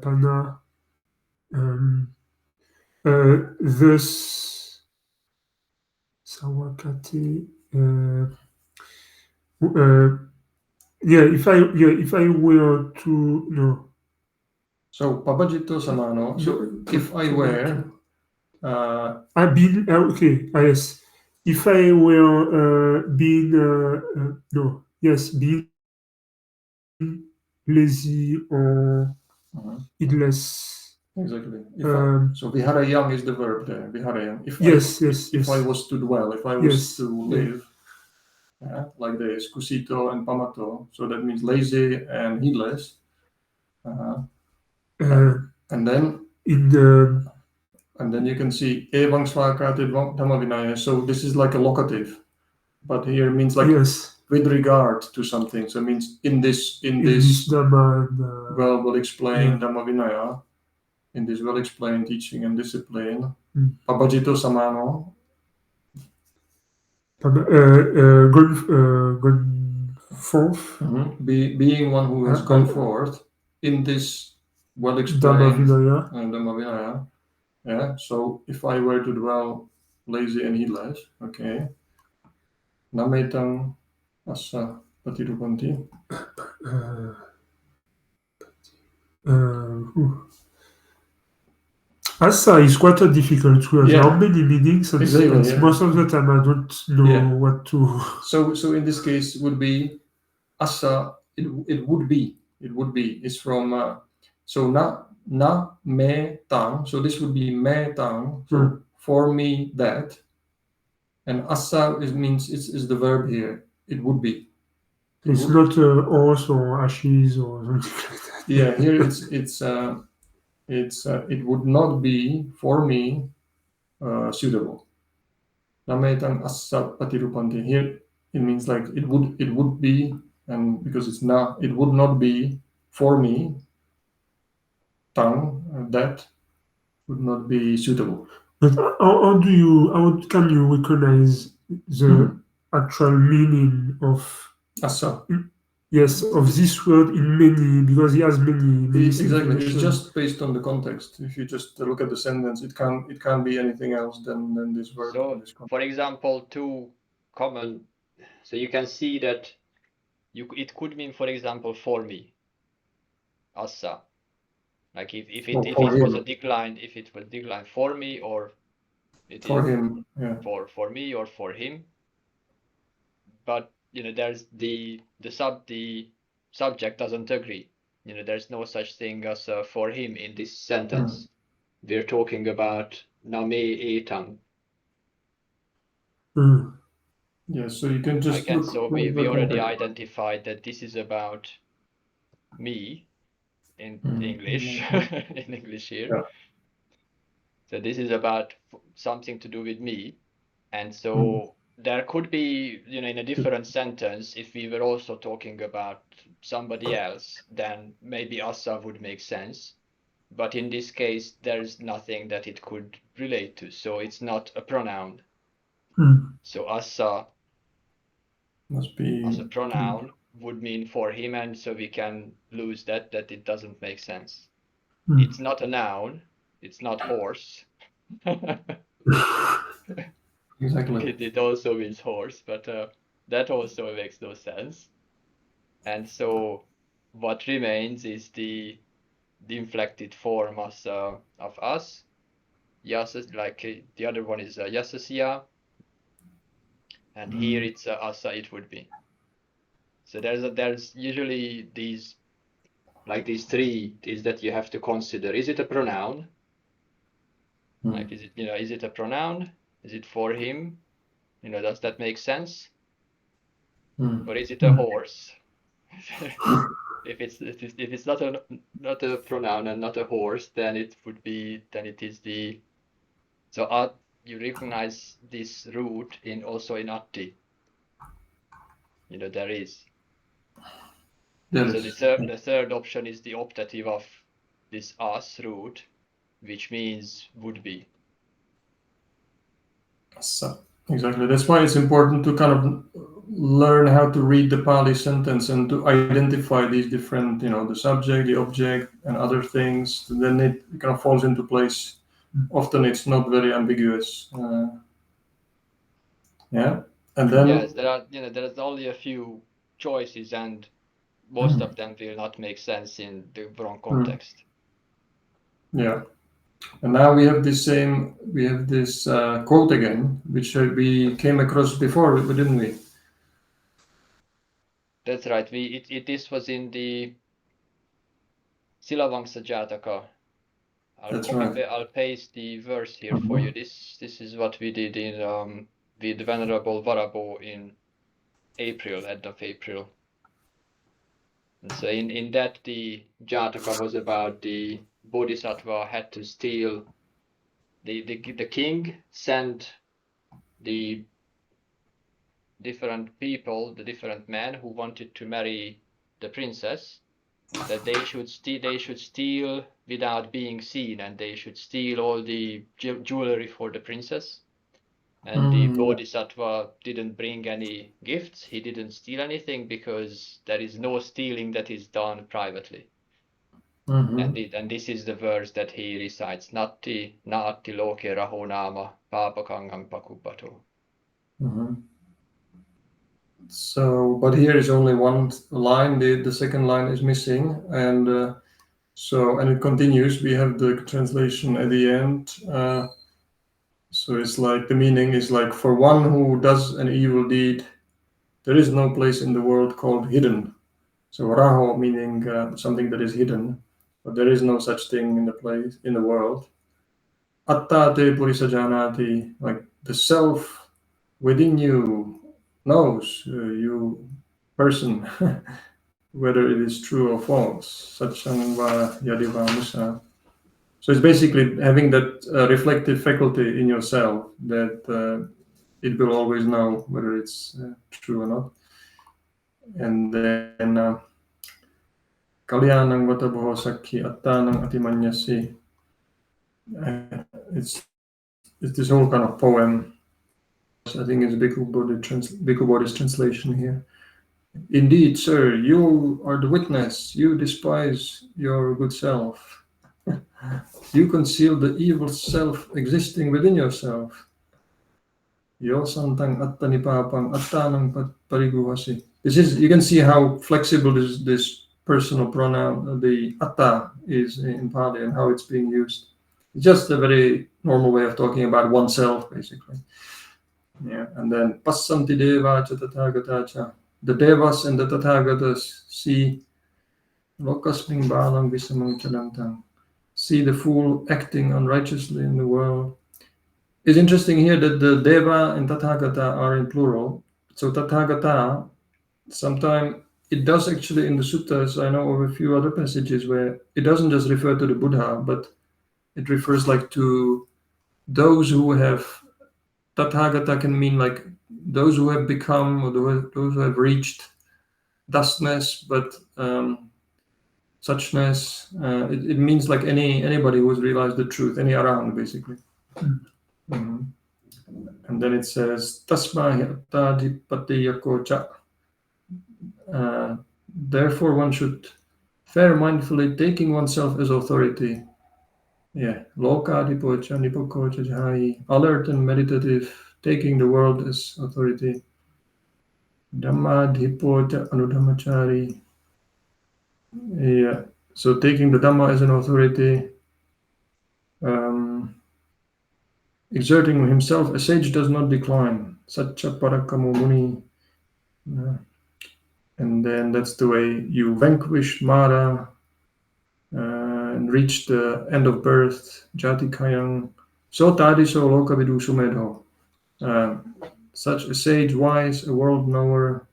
pana, thus sawakate, if I were to no. So pabajito samano. So if I were, I've been okay. Yes, if I were being being lazy or heedless. Exactly. So viharayang is the verb there. Viharayang. If I was to dwell, if I was to live, like this, kusito and pamato. So that means lazy and heedless. And then in the And then you can see Evang Svakati Dhamma Vinaya. So this is like a locative, but here means like Yes. with regard to something. So it means in this Dhamma well explained Dhamma Vinaya, in this well explained teaching and discipline. Pabajito Samano. Gone forth. Being one who has gone forth in this well explained Dhamma Vinaya. Yeah, so if I were to dwell lazy and heedless, okay. Nametang asa patirupanti. Asa is quite a difficult word. There are many meanings, and most of the time I don't know what to. So in this case would be asa. It would be. It's from so na me tang. So this would be me tang. So for me that. And asa means is the verb here. It would be. It's not horse or ashes or something like that. Yeah, here it would not be for me suitable. Nametang asa patirupanti. Here it means like it would be, and because it's not, it would not be for me. Tang that would not be suitable. But how can you recognize the actual meaning of asa? Yes, of this word in many, because he has many exactly. It's just based on the context. If you just look at the sentence, it can't be anything else than this word. So, for example, two common. So you can see that it could mean, for example, for me, asa. Like if it was a decline, if it was decline for me, or it for is him, yeah. for me or for him. But there's the subject doesn't agree. There's no such thing as for him in this sentence. We're talking about name etang. Yeah, so you can just look. So we already identified that this is about me in English, in English here. Yeah. So this is about something to do with me, and so there could be, in a different sentence, if we were also talking about somebody else, then maybe asa would make sense. But in this case, there's nothing that it could relate to, so it's not a pronoun. So asa must be as a pronoun would mean for him, and so we can lose that it doesn't make sense. It's not a noun. It's not horse. Exactly. It also means horse, but that also makes no sense. And so what remains is the inflected form of us. Yasas, like the other one is yasasya, and here it's asa. It would be. So there's usually these three is that you have to consider. Is it a pronoun? Like is it a pronoun? Is it for him? Does that make sense? Or is it a horse? If it's not a pronoun and not a horse, then it is the. So you recognize this root also in atti. There is. So the third option is the optative of this as root, which means would be. So, exactly. That's why it's important to kind of learn how to read the Pali sentence and to identify these different, the subject, the object, and other things. Then it kind of falls into place. Often it's not very ambiguous. Yeah, and then yes, there's only a few choices, and most of them will not make sense in the wrong context. Yeah. And now we have this quote again, which we came across before, didn't we? That's right. This was in the Silavamsa Jataka. I'll paste the verse here for you. This is what we did in with Venerable Varabo in April, end of April. And so in that the Jataka was about the Bodhisattva had to steal the king sent the different people, the different men who wanted to marry the princess, that they should steal without being seen, and they should steal all the jewelry for the princess. And the Bodhisattva didn't bring any gifts. He didn't steal anything because there is no stealing that is done privately. And this is the verse that he recites: Natti naatti loke raho nama papakangam pakupato. So, but here is only one line. The second line is missing, and and it continues. We have the translation at the end. So it's like the meaning is like, for one who does an evil deed, there is no place in the world called hidden. So raho meaning something that is hidden, but there is no such thing in the world. Atta te purisajanati, like the self within you knows, you person, whether it is true or false. Satsang va yadiva musa. So it's basically having that reflective faculty in yourself that it will always know whether it's true or not. And then kalyanang vata bho sakhi attanang atimanyasi. It's this whole kind of poem. I think it's Bhikkhu Bodhi's translation here. Indeed, sir, you are the witness. You despise your good self. You conceal the evil self existing within yourself. Yosantang attanipapang attanang pariguhasi. This is, you can see how flexible this personal pronoun, the atta, is in Pāli, and how it's being used. It's just a very normal way of talking about oneself, basically. Yeah, and then passanti deva cha tathagata cha. The devas and the tathagatas see lokasming balam visamang chalantang. See the fool acting unrighteously in the world. It's interesting here that the deva and tathagata are in plural. So tathagata, sometimes it does actually in the suttas. I know of a few other passages where it doesn't just refer to the Buddha, but it refers like to those who have, tathagata can mean like those who have become, or those who have reached thusness, but suchness. It means like anybody who has realized the truth, any arahant, basically. And then it says tasma ādhipateyya-sutta. Therefore one should fare mindfully, taking oneself as authority. Yeah, lokādhipateyya nipakocha jhāyi, alert and meditative, taking the world as authority. Dhammādhipateyya anudhammachari. Yeah, so taking the Dhamma as an authority, exerting himself, a sage does not decline. Satcha parakamo muni. And then that's the way you vanquish Mara and reach the end of birth. Jati kayang. So tadiso loka vidu sumedho. Such a sage, wise, a world knower,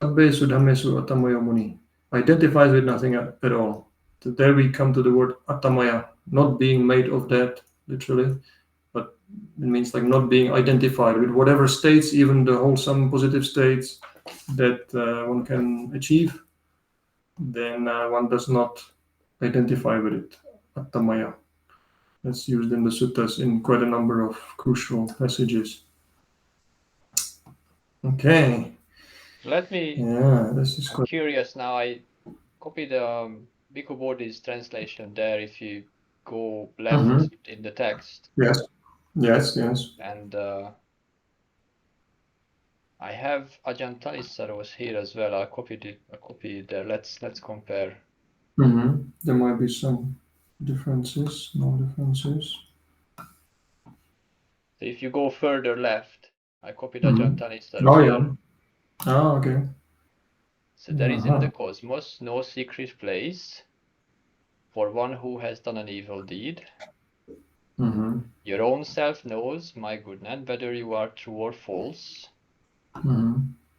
sabbesu dhammesu atamaya muni, identifies with nothing at all. So there we come to the word atamaya, not being made of that, literally, but it means like not being identified with whatever states, even the wholesome positive states that one can achieve. Then one does not identify with it. Atamaya. That's used in the suttas in quite a number of crucial passages. Okay. Let me. Yeah, this is I'm curious now. I copied Bhikkhu Bodhi's translation there. If you go left in the text. Yes. Yes. Yes. And I have Ajahn Tanisaro's here as well. I copied it. I copied there. Let's compare. There might be some differences, no differences. So if you go further left, I copied Ajahn Tanisaro. Oh yeah. Oh, okay. So there is in the cosmos no secret place for one who has done an evil deed. Your own self knows, my goodness, whether you are true or false.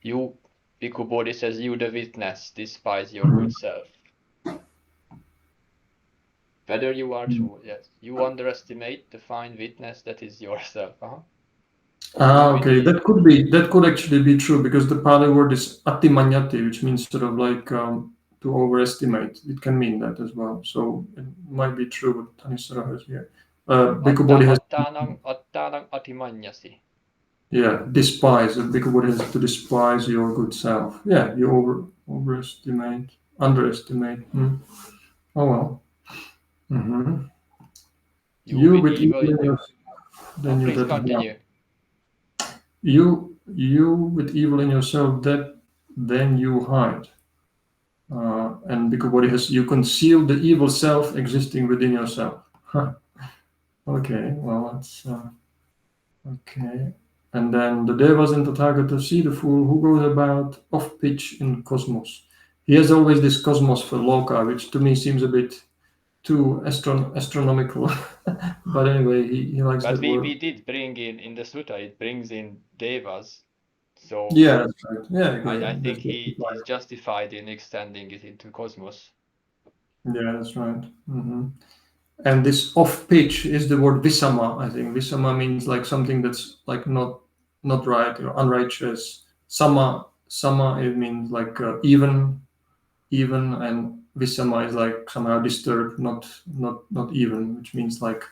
You, Bhikkhu Bodhi says, you the witness, despise your good self. Whether you are true, yes. You underestimate the fine witness that is yourself. Okay, that could actually be true because the Pāli word is atimanyati, which means sort of like to overestimate. It can mean that as well. So it might be true what Tanisara has here. Bhikkhu Bodhi has Attanang atimanyasi. yeah, despise. Bhikkhu Bodhi has to despise your good self. Yeah, you overestimate, underestimate. Oh well. Mm-hmm. You with evil in yourself, then you please that continue. You with evil in yourself, that then you hide. And Bhikkhu Bodhi has, you conceal the evil self existing within yourself. Okay, well, that's okay. And then the Devas and Tathagata see the fool who goes about off pitch in cosmos. He has always this cosmos for Loka, which to me seems a bit too astronomical. But anyway, he likes but that word. we did bring in the sutta, it brings in Devas. So yeah, that's right. Yeah, I think he's justified in extending it into cosmos. Yeah, that's right. Mm-hmm. And this off pitch is the word visama. I think visama means like something that's like not right or unrighteous. Sama it means like even, and visama is like somehow disturbed, not even, which means like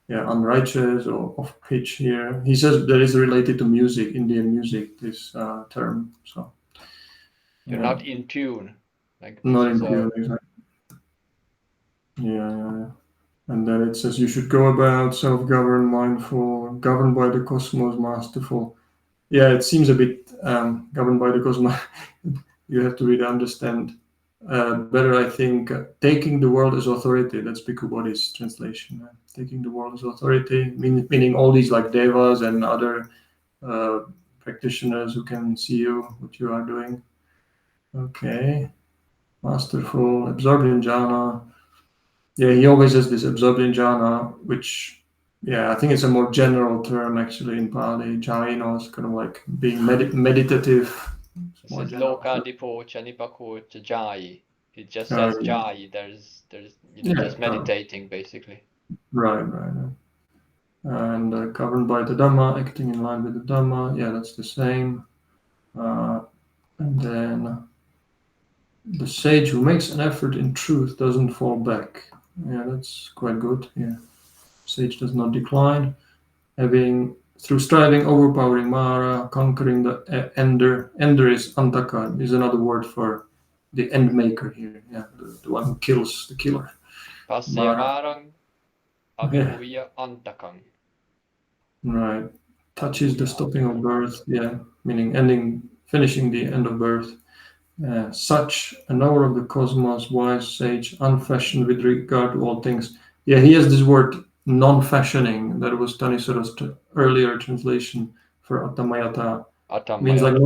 unrighteous or off pitch. Here he says that is related to music, Indian music. This term. So you're not in tune. Like not in tune. Exactly. Yeah. And then it says you should go about self-governed, mindful, governed by the cosmos, masterful. Yeah, it seems a bit governed by the cosmos. You have to really understand better, I think. Taking the world as authority. That's Bhikkhu Bodhi's translation. Taking the world as authority, meaning all these like devas and other practitioners who can see you, what you are doing. Okay. Masterful, absorbed in jhana. Yeah, he always has this absorbed in jhana, which, I think it's a more general term actually in Pali. Jhana is kind of like being meditative. It says Lokadipocha Nipakocha Jai. It just says Jai. There's just meditating basically. Right. And governed by the Dhamma, acting in line with the Dhamma. Yeah, that's the same. And then the sage who makes an effort in truth doesn't fall back. Yeah, that's quite good. Yeah. Sage does not decline, through striving, overpowering Mara, conquering the ender. Ender is Antaka, is another word for the end maker here. Yeah, the one who kills the killer. Pasya Marang Abhiruya Antakam. Right. Touches the stopping of birth. Yeah, meaning finishing the end of birth. Such a knower of the cosmos, wise sage, unfashioned with regard to all things. Yeah, he has this word non-fashioning that was Tanisara's earlier translation for Atamayata. Means like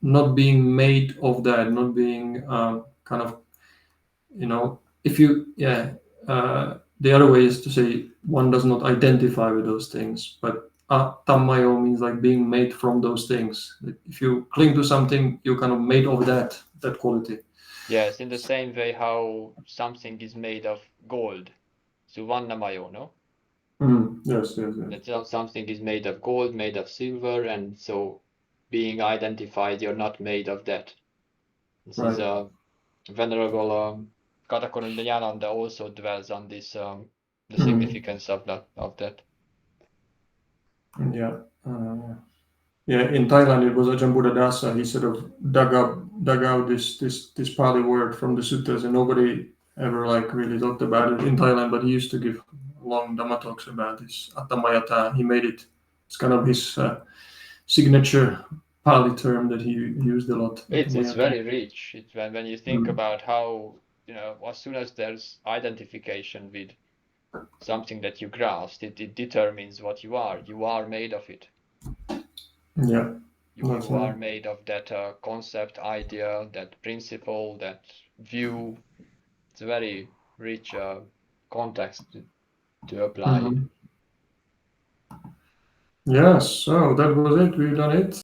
not being made of that, not being kind of, if you, the other way is to say one does not identify with those things, but Tamayo means like being made from those things. If you cling to something, you're kind of made of that quality. Yes, in the same way how something is made of gold. Suvannamayo, no? Yes. That something is made of gold, made of silver, and so being identified, you're not made of that. This is Venerable Katakonundayananda also dwells on this, the significance of that. Yeah. In Thailand, it was Ajahn Buddhadasa. He sort of dug out this Pali word from the suttas, and nobody ever like really talked about it in Thailand. But he used to give long Dhamma talks about this Atamayata. He made it. It's kind of his signature Pali term that he used a lot. It's very rich. It's when you think about how, as soon as there's identification with something that you grasp, it determines what you are. You are made of it. Yeah. You are made of that concept, idea, that principle, that view. It's a very rich context to apply. Yes, so that was it. We've done it.